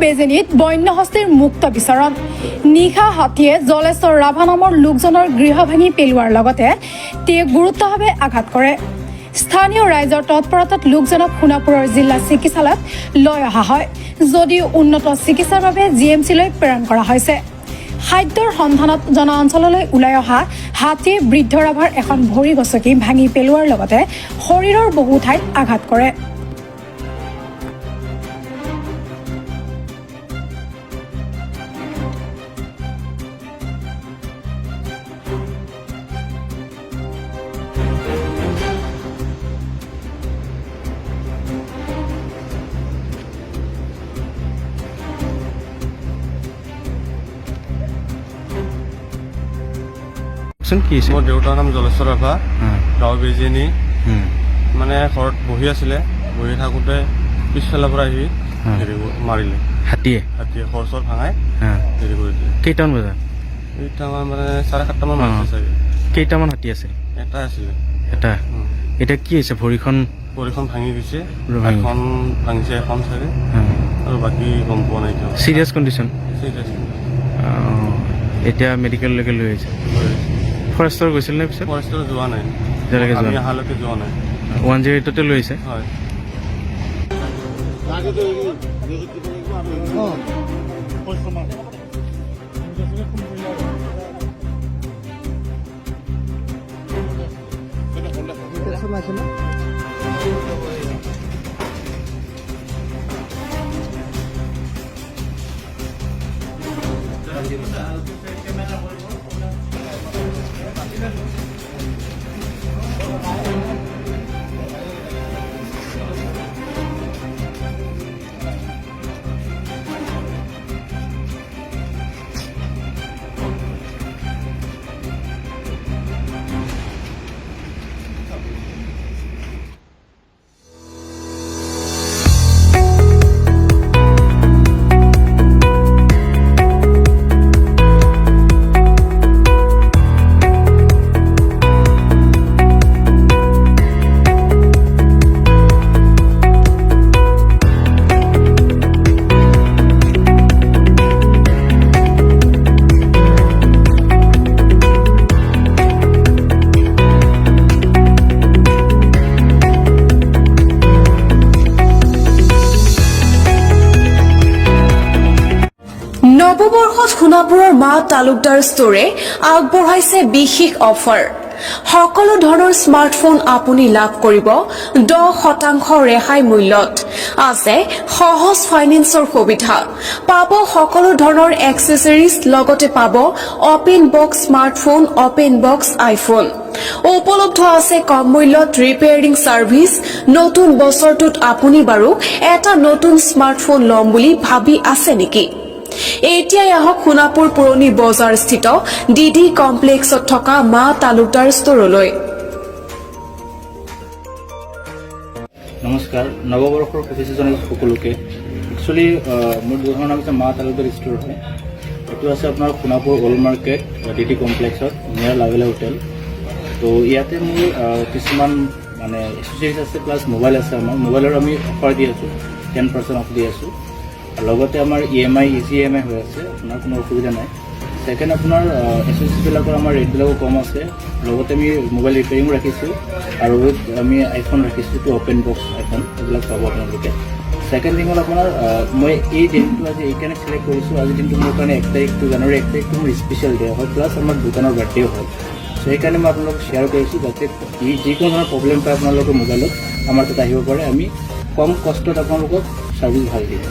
বেজেনিত বন্যহস্তীৰ মুক্ত বিচৰণ নিশা হাতীয়ে জলেশ্বৰ ৰাভা নামৰ লোকজনৰ গৃহ ভাঙি পেলোৱাৰ লগতে তেওঁক গুৰুত্বভাৱে আঘাত কৰে। স্থানীয় ৰাইজৰ তৎপৰতাত লোকজনক সোণাপুৰৰ জিলা চিকিৎসালয়ত লৈ অহা হয়, যদিও উন্নত চিকিৎসাৰ বাবে GMC-লৈ প্ৰেৰণ কৰা হৈছে। খাদ্যৰ সন্ধানত জনা অঞ্চললৈ ওলাই অহা হাতীয়ে বৃদ্ধ ৰাভাৰ এখন ভৰি গছকি ভাঙি পেলোৱাৰ লগতে শৰীৰৰ বহু ঠাইত আঘাত কৰে। মোৰ দেউতাৰ নাম জলেশ্বৰ ৰাভা, গাঁও বেজেনী। মানে ঘৰত বহি আছিলে, বহি থাকোঁতে পিছফালৰ পৰা আহি হেৰি মাৰিলে। হাতীয়ে ঘৰ চৰ ভাঙাই হেৰি কৰি দিলে। কেইটামান বজাত? কেইটামান মানে 7:30মান বাজিছে চাগে। কেইটামান হাতী আছে? এটা আছিলে। এটা। এতিয়া কি হৈছে? ভৰিখন ভাঙি গৈছে, এখন ভাঙিছে এখন চাগে, আৰু বাকী গম পোৱা নাই। Serious condition? চিৰিয়াছ। এতিয়া মেডিকেললৈকে লৈ আহিছে। ফৰেষ্টৰ গৈছিল নে পিছত? ফৰেষ্টৰ যোৱা নাই, এতিয়ালৈকে অহালৈকে যোৱা নাই। 108তে লৈ আহিছে? হয়। নৱবৰ্ষত সোণাপুৰৰ মা তালুকদাৰ ষ্টৰে আগবঢ়াইছে বিশেষ অফাৰ। সকলো ধৰণৰ স্মাৰ্টফোন আপুনি লাভ কৰিব 10% ৰেহাই মূল্যত। আছে সহজ ফাইনেন্সৰ সুবিধা, পাব সকলো ধৰণৰ এক্সেসৰিজ, লগতে পাব open box smartphone, open box iPhone. উপলব্ধ আছে কম মূল্যত ৰিপেয়াৰিং ছাৰ্ভিচ। নতুন বছৰটোত আপুনি বাৰু এটা নতুন স্মাৰ্টফোন ল'ম বুলি ভাবি আছে নেকি? এতিয়াই আহক সোণাপুৰ পুৰণি বজাৰ স্থিত DD কমপ্লেক্সত থকা মা তালুকদাৰ ষ্টৰলৈ। নমস্কাৰ, নৱবৰ্ষৰ শুভেচ্ছা জনাইছোঁ সকলোকে। একচুৱেলি মোৰ দোকানৰ নাম হৈছে মা তালুকদাৰ ষ্টৰ হয়। এইটো আছে আপোনাৰ সোণাপুৰ অল্ড মাৰ্কেট DD কমপ্লেক্সত নিয়াৰ লাভেলা হোটেল। তো ইয়াতে মোৰ কিছুমান মানে এচেছৰিজ আছে, প্লাছ মোবাইল আছে। আমাৰ মোবাইলৰ আমি অফাৰ দি আছোঁ, 10% অফ দি আছোঁ। লগতে আমাৰ EMI ইজি EMI হৈ আছে, আপোনাৰ কোনো অসুবিধা নাই। ছেকেণ্ড, আপোনাৰ এচেছৰিজবিলাকৰ আমাৰ ৰেটবিলাকো কম আছে। লগতে আমি মোবাইল ৰিপেয়াৰিঙো ৰাখিছোঁ, আৰু আমি আইফোন ৰাখিছোঁ, টু অপেন বক্স আইফোন, এইবিলাক পাব আপোনালোকে। ছেকেণ্ড থিং হ'ল আপোনাৰ মই এই দিনটো আজি এইকাৰণে চিলেক্ট কৰিছোঁ। আজিৰ দিনটো মোৰ কাৰণে 1 তাৰিখটো, জানুৱাৰী 1 তাৰিখটো মোৰ স্পেচিয়েল ডে হয়, প্লাছ আমাৰ দোকানৰ বাৰ্থডেও হয়। চ' সেইকাৰণে মই আপোনালোকক শ্বেয়াৰ কৰিছোঁ, যাতে যিকোনো ধৰণৰ প্ৰব্লেম পায় আপোনালোকৰ মোবাইলত আমাৰ তাত আহিব পাৰে। আমি কম কষ্টত আপোনালোকক ছাৰ্ভিচ ভাল দিম।